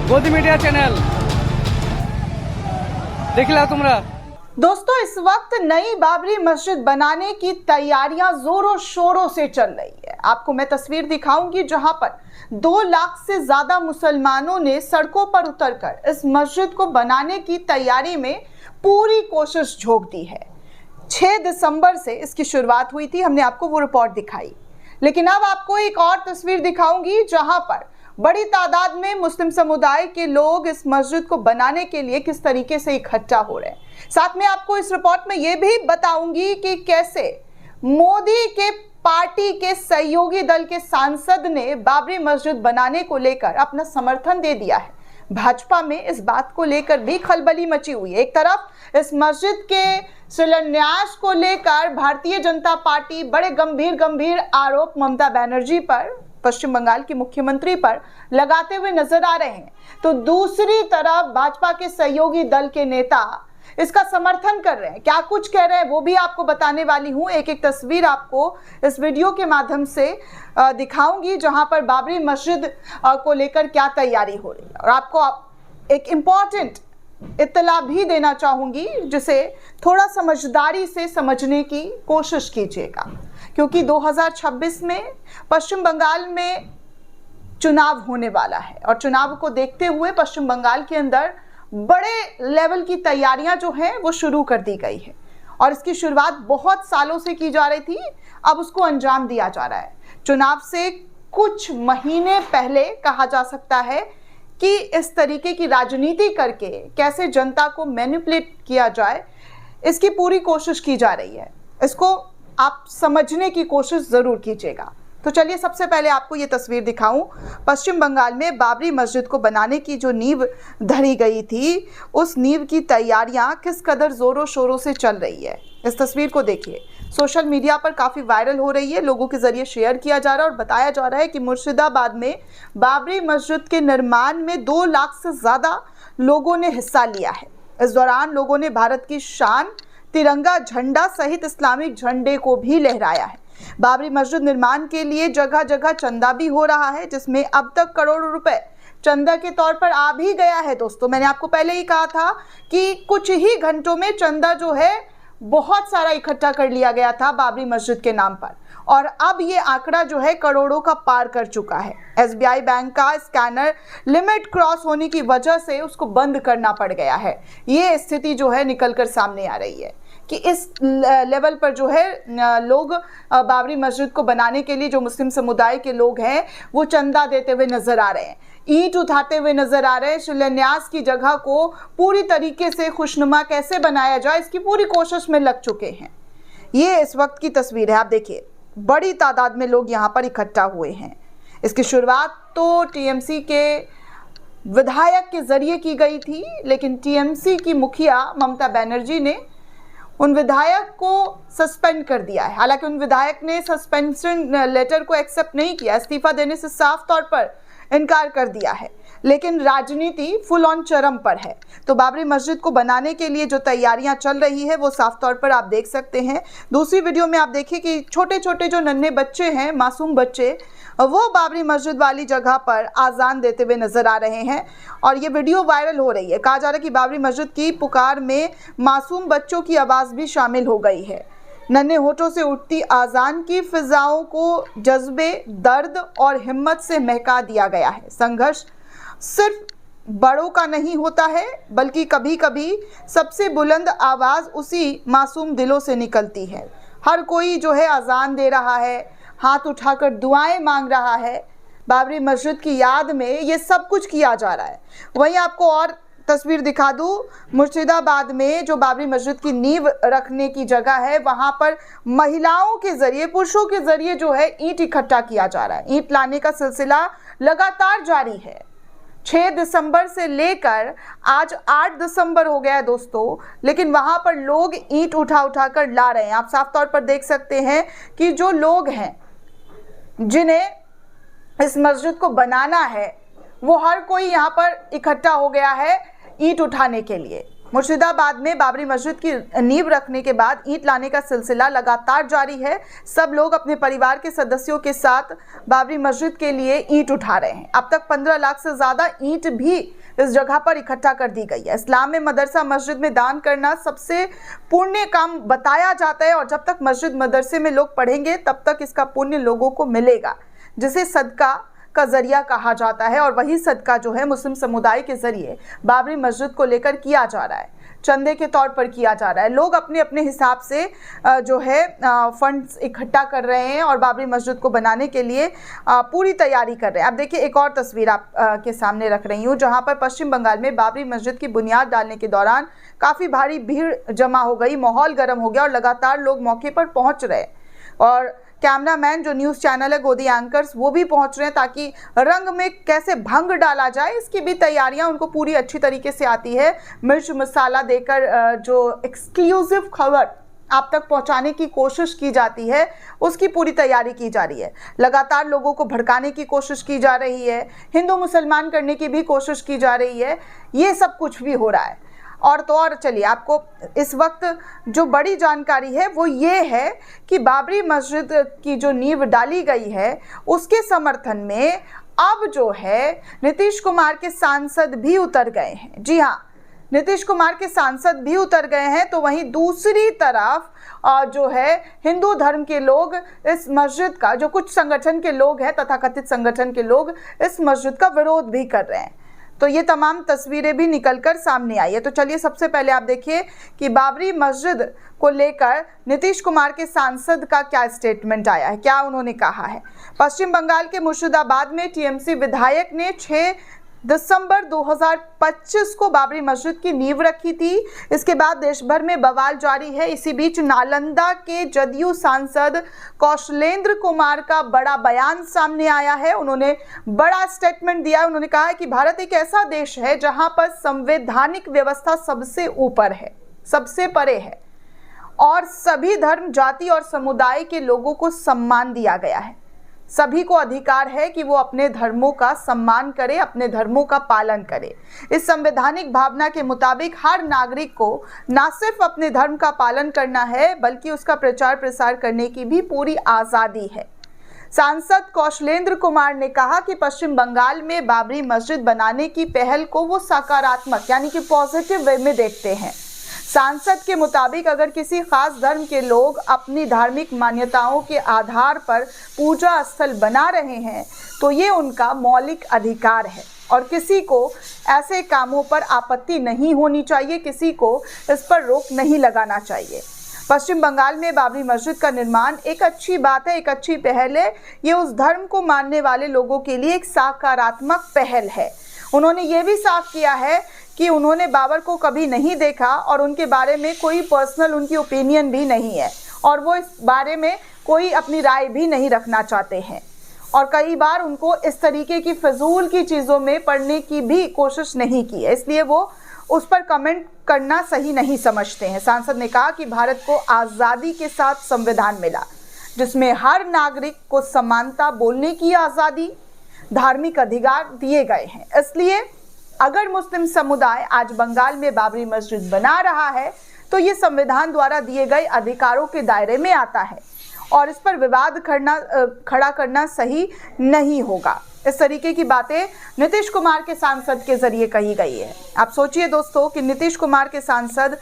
गोदी media channel देखला तुमरा। दोस्तों, इस वक्त नई बाबरी मस्जिद बनाने की तैयारियां जोरों शोरों से चल रही है। आपको मैं तस्वीर दिखाऊंगी जहां पर 2 लाख से ज्यादा मुसलमानों ने सड़कों पर उतरकर इस मस्जिद को बनाने की तैयारी में पूरी कोशिश झोंक दी है। 6 दिसंबर से इसकी शुरुआत हुई थी, हमने आपको वो रिपोर्ट दिखाई। लेकिन अब आपको एक और तस्वीर दिखाऊंगी जहां पर बड़ी तादाद में मुस्लिम समुदाय के लोग इस मस्जिद को बनाने के लिए किस तरीके से इकट्ठा हो रहे हैं। साथ में आपको इस रिपोर्ट में यह भी बताऊंगी कि कैसे मोदी के पार्टी के सहयोगी दल के सांसद ने बाबरी मस्जिद बनाने को लेकर अपना समर्थन दे दिया है। भाजपा में इस बात को लेकर भी खलबली मची हुई है। एक तरफ इस मस्जिद के शिलान्यास को लेकर भारतीय जनता पार्टी बड़े गंभीर आरोप ममता बनर्जी पर, पश्चिम बंगाल की मुख्यमंत्री पर लगाते हुए नजर आ रहे हैं, तो दूसरी तरफ भाजपा के सहयोगी दल के नेता इसका समर्थन कर रहे हैं। क्या कुछ कह रहे हैं वो भी आपको बताने वाली हूं। एक एक तस्वीर आपको इस वीडियो के माध्यम से दिखाऊंगी जहां पर बाबरी मस्जिद को लेकर क्या तैयारी हो रही है। और आपको एक इम्पॉर्टेंट इत्तला भी देना चाहूंगी जिसे थोड़ा समझदारी से समझने की कोशिश कीजिएगा, क्योंकि 2026 में पश्चिम बंगाल में चुनाव होने वाला है और चुनाव को देखते हुए पश्चिम बंगाल के अंदर बड़े लेवल की तैयारियां जो हैं वो शुरू कर दी गई है। और इसकी शुरुआत बहुत सालों से की जा रही थी, अब उसको अंजाम दिया जा रहा है। चुनाव से कुछ महीने पहले कहा जा सकता है कि इस तरीके की राजनीति करके कैसे जनता को मैनिपुलेट किया जाए, इसकी पूरी कोशिश की जा रही है। इसको आप समझने की कोशिश जरूर कीजिएगा। तो चलिए सबसे पहले आपको ये तस्वीर दिखाऊं। पश्चिम बंगाल में बाबरी मस्जिद को बनाने की जो नींव धरी गई थी, उस नींव की तैयारियां किस कदर जोरों शोरों से चल रही है। इस तस्वीर को देखिए, सोशल मीडिया पर काफ़ी वायरल हो रही है, लोगों के जरिए शेयर किया जा रहा है और बताया जा रहा है कि मुर्शिदाबाद में बाबरी मस्जिद के निर्माण में 2 लाख से ज़्यादा लोगों ने हिस्सा लिया है। इस दौरान लोगों ने भारत की शान, तिरंगा झंडा सहित इस्लामिक झंडे को भी लहराया है। बाबरी मस्जिद निर्माण के लिए जगह जगह चंदा भी हो रहा है, जिसमें अब तक करोड़ों रुपए चंदा के तौर पर आ भी गया है। दोस्तों, मैंने आपको पहले ही कहा था कि कुछ ही घंटों में चंदा जो है बहुत सारा इकट्ठा कर लिया गया था बाबरी मस्जिद के नाम पर, और अब ये आंकड़ा जो है करोड़ों का पार कर चुका है। SBI बैंक का स्कैनर लिमिट क्रॉस होने की वजह से उसको बंद करना पड़ गया है। ये स्थिति जो है निकल कर सामने आ रही है कि इस लेवल पर जो है लोग बाबरी मस्जिद को बनाने के लिए, जो मुस्लिम समुदाय के लोग हैं, वो चंदा देते हुए नजर आ रहे हैं, ईंट उठाते हुए नजर आ रहे हैं। शिलान्यास की जगह को पूरी तरीके से खुशनुमा कैसे बनाया जाए, इसकी पूरी कोशिश में लग चुके हैं। ये इस वक्त की तस्वीर है, आप देखिए, बड़ी तादाद में लोग यहाँ पर इकट्ठा हुए हैं। इसकी शुरुआत तो TMC के विधायक के जरिए की गई थी, लेकिन TMC की मुखिया ममता बनर्जी ने उन विधायक को सस्पेंड कर दिया है। हालांकि उन विधायक ने सस्पेंशन लेटर को एक्सेप्ट नहीं किया, इस्तीफा देने से साफ तौर पर इनकार कर दिया है, लेकिन राजनीति फुल ऑन चरम पर है। तो बाबरी मस्जिद को बनाने के लिए जो तैयारियां चल रही है वो साफ तौर पर आप देख सकते हैं। दूसरी वीडियो में आप देखिए कि छोटे छोटे जो नन्हे बच्चे हैं, मासूम बच्चे, वो बाबरी मस्जिद वाली जगह पर आज़ान देते हुए नजर आ रहे हैं और ये वीडियो वायरल हो रही है। कहा जा रहा है कि बाबरी मस्जिद की पुकार में मासूम बच्चों की आवाज़ भी शामिल हो गई है। नन्हे होठों से उठती आज़ान की फिजाओं को जज्बे, दर्द और हिम्मत से महका दिया गया है। संघर्ष सिर्फ बड़ों का नहीं होता है, बल्कि कभी कभी सबसे बुलंद आवाज़ उसी मासूम दिलों से निकलती है। हर कोई जो है अजान दे रहा है, हाथ उठाकर दुआएं मांग रहा है। बाबरी मस्जिद की याद में ये सब कुछ किया जा रहा है। वहीं आपको और तस्वीर दिखा दूं, मुर्शिदाबाद में जो बाबरी मस्जिद की नींव रखने की जगह है, वहां पर महिलाओं के जरिए, पुरुषों के जरिए जो है ईंट इकट्ठा किया जा रहा है। ईंट लाने का सिलसिला लगातार जारी है। 6 दिसंबर से लेकर आज 8 दिसंबर हो गया है दोस्तों, लेकिन वहां पर लोग ईंट उठा कर ला रहे हैं। आप साफ तौर पर देख सकते हैं कि जो लोग हैं जिन्हें इस मस्जिद को बनाना है, वो हर कोई यहाँ पर इकट्ठा हो गया है ईंट उठाने के लिए। मुर्शिदाबाद में बाबरी मस्जिद की नींव रखने के बाद ईंट लाने का सिलसिला लगातार जारी है। सब लोग अपने परिवार के सदस्यों के साथ बाबरी मस्जिद के लिए ईंट उठा रहे हैं। अब तक 15 लाख से ज्यादा ईंट भी इस जगह पर इकट्ठा कर दी गई है। इस्लाम में मदरसा मस्जिद में दान करना सबसे पुण्य काम बताया जाता है और जब तक मस्जिद मदरसे में लोग पढ़ेंगे तब तक इसका पुण्य लोगों को मिलेगा, जिसे सदका का जरिया कहा जाता है। और वही सदका जो है मुस्लिम समुदाय के जरिए बाबरी मस्जिद को लेकर किया जा रहा है, चंदे के तौर पर किया जा रहा है। लोग अपने अपने हिसाब से जो है फंड्स इकट्ठा कर रहे हैं और बाबरी मस्जिद को बनाने के लिए पूरी तैयारी कर रहे हैं। अब देखिए एक और तस्वीर आप के सामने रख रही हूँ, जहाँ पर पश्चिम बंगाल में बाबरी मस्जिद की बुनियाद डालने के दौरान काफ़ी भारी भीड़ जमा हो गई, माहौल गर्म हो गया और लगातार लोग मौके पर पहुँच रहे। और कैमरामैन जो न्यूज़ चैनल है गोदी एंकर्स वो भी पहुंच रहे हैं ताकि रंग में कैसे भंग डाला जाए इसकी भी तैयारियां उनको पूरी अच्छी तरीके से आती है। मिर्च मसाला देकर जो एक्सक्लूसिव खबर आप तक पहुंचाने की कोशिश की जाती है उसकी पूरी तैयारी की जा रही है। लगातार लोगों को भड़काने की कोशिश की जा रही है, हिंदू मुसलमान करने की भी कोशिश की जा रही है। ये सब कुछ भी हो रहा है। और तो और चलिए आपको इस वक्त जो बड़ी जानकारी है वो ये है कि बाबरी मस्जिद की जो नींव डाली गई है उसके समर्थन में अब जो है नीतीश कुमार के सांसद भी उतर गए हैं। जी हाँ, नीतीश कुमार के सांसद भी उतर गए हैं। तो वहीं दूसरी तरफ जो है हिंदू धर्म के लोग इस मस्जिद का, जो कुछ संगठन के लोग हैं, तथाकथित संगठन के लोग इस मस्जिद का विरोध भी कर रहे हैं। तो ये तमाम तस्वीरें भी निकलकर सामने आई है। तो चलिए सबसे पहले आप देखिए कि बाबरी मस्जिद को लेकर नीतीश कुमार के सांसद का क्या स्टेटमेंट आया है, क्या उन्होंने कहा है। पश्चिम बंगाल के मुर्शिदाबाद में टीएमसी विधायक ने 6 दिसंबर 2025 को बाबरी मस्जिद की नींव रखी थी। इसके बाद देश भर में बवाल जारी है। इसी बीच नालंदा के जदयू सांसद कौशलेंद्र कुमार का बड़ा बयान सामने आया है। उन्होंने बड़ा स्टेटमेंट दिया है। उन्होंने कहा है कि भारत एक ऐसा देश है जहां पर संवैधानिक व्यवस्था सबसे ऊपर है, सबसे परे है और सभी धर्म, जाति और समुदाय के लोगों को सम्मान दिया गया है। सभी को अधिकार है कि वो अपने धर्मों का सम्मान करे, अपने धर्मों का पालन करे। इस संवैधानिक भावना के मुताबिक हर नागरिक को न सिर्फ अपने धर्म का पालन करना है बल्कि उसका प्रचार प्रसार करने की भी पूरी आज़ादी है। सांसद कौशलेंद्र कुमार ने कहा कि पश्चिम बंगाल में बाबरी मस्जिद बनाने की पहल को वो सकारात्मक यानी कि पॉजिटिव वे में देखते हैं। सांसद के मुताबिक अगर किसी खास धर्म के लोग अपनी धार्मिक मान्यताओं के आधार पर पूजा स्थल बना रहे हैं तो ये उनका मौलिक अधिकार है और किसी को ऐसे कामों पर आपत्ति नहीं होनी चाहिए, किसी को इस पर रोक नहीं लगाना चाहिए। पश्चिम बंगाल में बाबरी मस्जिद का निर्माण एक अच्छी बात है, एक अच्छी पहल है। ये उस धर्म को मानने वाले लोगों के लिए एक सकारात्मक पहल है। उन्होंने ये भी साफ किया है कि उन्होंने बाबर को कभी नहीं देखा और उनके बारे में कोई पर्सनल उनकी ओपिनियन भी नहीं है और वो इस बारे में कोई अपनी राय भी नहीं रखना चाहते हैं और कई बार उनको इस तरीके की फजूल की चीज़ों में पढ़ने की भी कोशिश नहीं की है, इसलिए वो उस पर कमेंट करना सही नहीं समझते हैं। सांसद ने कहा कि भारत को आज़ादी के साथ संविधान मिला जिसमें हर नागरिक को समानता, बोलने की आज़ादी, धार्मिक अधिकार दिए गए हैं। इसलिए अगर मुस्लिम समुदाय आज बंगाल में बाबरी मस्जिद बना रहा है तो ये संविधान द्वारा दिए गए अधिकारों के दायरे में आता है और इस पर विवाद खड़ा करना सही नहीं होगा। इस तरीके की बातें नीतीश कुमार के सांसद के जरिए कही गई है। आप सोचिए दोस्तों कि नीतीश कुमार के सांसद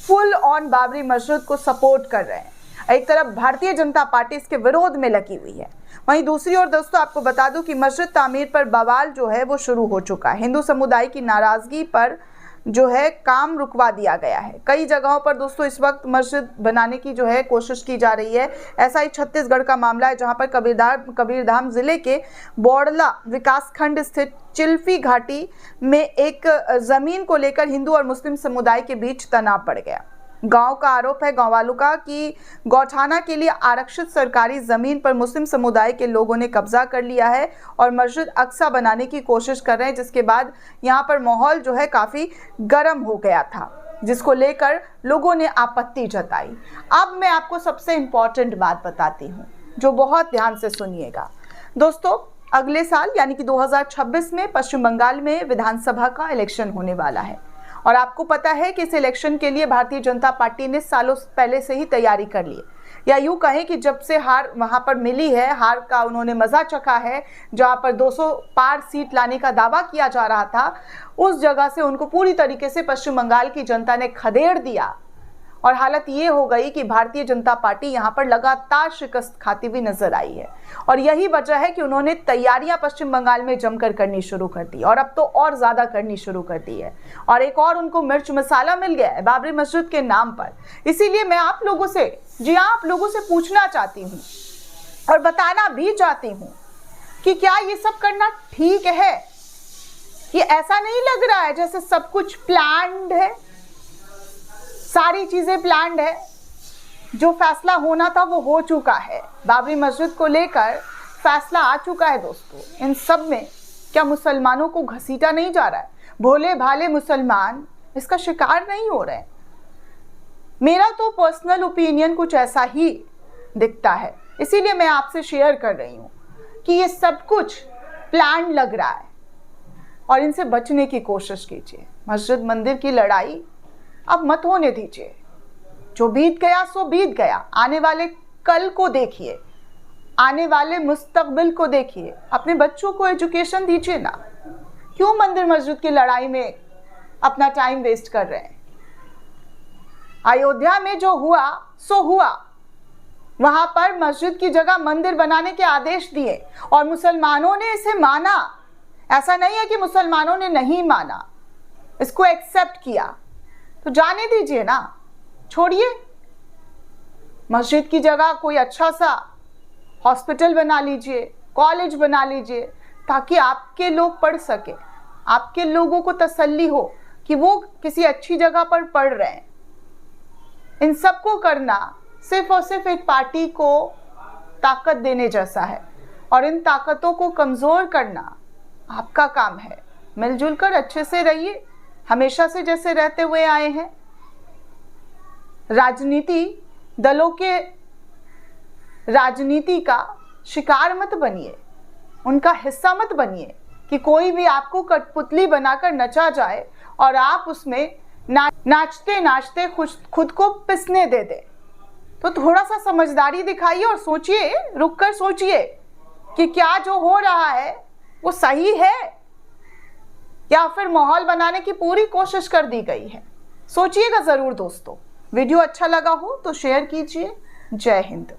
फुल ऑन बाबरी मस्जिद को सपोर्ट कर रहे हैं, एक तरफ भारतीय जनता पार्टी इसके विरोध में लगी हुई है, वहीं दूसरी ओर दोस्तों आपको बता दूं कि मस्जिद तामीर पर बवाल जो है वो शुरू हो चुका है। हिंदू समुदाय की नाराजगी पर जो है काम रुकवा दिया गया है। कई जगहों पर दोस्तों इस वक्त मस्जिद बनाने की जो है कोशिश की जा रही है। ऐसा ही छत्तीसगढ़ का मामला है जहां पर कबीरधाम जिले के बोड़ला विकासखंड स्थित चिल्फी घाटी में एक जमीन को लेकर हिंदू और मुस्लिम समुदाय के बीच तनाव बढ़ गया। गांव का आरोप है गांव वालों का कि गौठाना के लिए आरक्षित सरकारी जमीन पर मुस्लिम समुदाय के लोगों ने कब्जा कर लिया है और मस्जिद अक्सा बनाने की कोशिश कर रहे हैं, जिसके बाद यहां पर माहौल जो है काफ़ी गर्म हो गया था, जिसको लेकर लोगों ने आपत्ति जताई। अब मैं आपको सबसे इम्पॉर्टेंट बात बताती हूँ जो बहुत ध्यान से सुनिएगा दोस्तों। अगले साल यानी कि 2026 में पश्चिम बंगाल में विधानसभा का इलेक्शन होने वाला है और आपको पता है कि इस इलेक्शन के लिए भारतीय जनता पार्टी ने सालों पहले से ही तैयारी कर ली है, या यूं कहें कि जब से हार वहां पर मिली है, हार का उन्होंने मजा चखा है। जहां पर 200 पार सीट लाने का दावा किया जा रहा था, उस जगह से उनको पूरी तरीके से पश्चिम बंगाल की जनता ने खदेड़ दिया और हालत ये हो गई कि भारतीय जनता पार्टी यहां पर लगातार शिकस्त खाती हुई नजर आई है। और यही वजह है कि उन्होंने तैयारियां पश्चिम बंगाल में जमकर करनी शुरू कर दी, और अब तो और ज्यादा करनी शुरू कर दी है। और एक और उनको मिर्च मसाला मिल गया है बाबरी मस्जिद के नाम पर। इसीलिए मैं आप लोगों से, जी हाँ, आप लोगों से पूछना चाहती हूँ और बताना भी चाहती हूँ कि क्या ये सब करना ठीक है? ये ऐसा नहीं लग रहा है जैसे सब कुछ प्लान्ड है, सारी चीजें प्लान्ड है, जो फैसला होना था वो हो चुका है। बाबरी मस्जिद को लेकर फैसला आ चुका है दोस्तों। इन सब में क्या मुसलमानों को घसीटा नहीं जा रहा है? भोले भाले मुसलमान इसका शिकार नहीं हो रहे हैं? मेरा तो पर्सनल ओपिनियन कुछ ऐसा ही दिखता है, इसीलिए मैं आपसे शेयर कर रही हूँ कि ये सब कुछ प्लान लग रहा है और इनसे बचने की कोशिश कीजिए। मस्जिद मंदिर की लड़ाई अब मत होने दीजिए। जो बीत गया सो बीत गया। आने वाले कल को देखिए, आने वाले मुस्तकबिल को देखिए। अपने बच्चों को एजुकेशन दीजिए ना। क्यों मंदिर मस्जिद की लड़ाई में अपना टाइम वेस्ट कर रहे हैं? अयोध्या में जो हुआ सो हुआ। वहां पर मस्जिद की जगह मंदिर बनाने के आदेश दिए और मुसलमानों ने इसे माना। ऐसा नहीं है कि मुसलमानों ने नहीं माना, इसको एक्सेप्ट किया। तो जाने दीजिए ना, छोड़िए। मस्जिद की जगह कोई अच्छा सा हॉस्पिटल बना लीजिए, कॉलेज बना लीजिए, ताकि आपके लोग पढ़ सके, आपके लोगों को तसल्ली हो कि वो किसी अच्छी जगह पर पढ़ रहे हैं। इन सबको करना सिर्फ और सिर्फ एक पार्टी को ताकत देने जैसा है, और इन ताकतों को कमजोर करना आपका काम है। मिलजुल कर अच्छे से रहिए, हमेशा से जैसे रहते हुए आए हैं। राजनीति दलों के राजनीति का शिकार मत बनिए, उनका हिस्सा मत बनिए कि कोई भी आपको कठपुतली बनाकर नचा जाए और आप उसमें नाचते नाचते खुद को पिसने दे दे। तो थोड़ा सा समझदारी दिखाइए और सोचिए, रुक कर सोचिए कि क्या जो हो रहा है वो सही है या फिर माहौल बनाने की पूरी कोशिश कर दी गई है। सोचिएगा जरूर दोस्तों। वीडियो अच्छा लगा हो तो शेयर कीजिए। जय हिंद।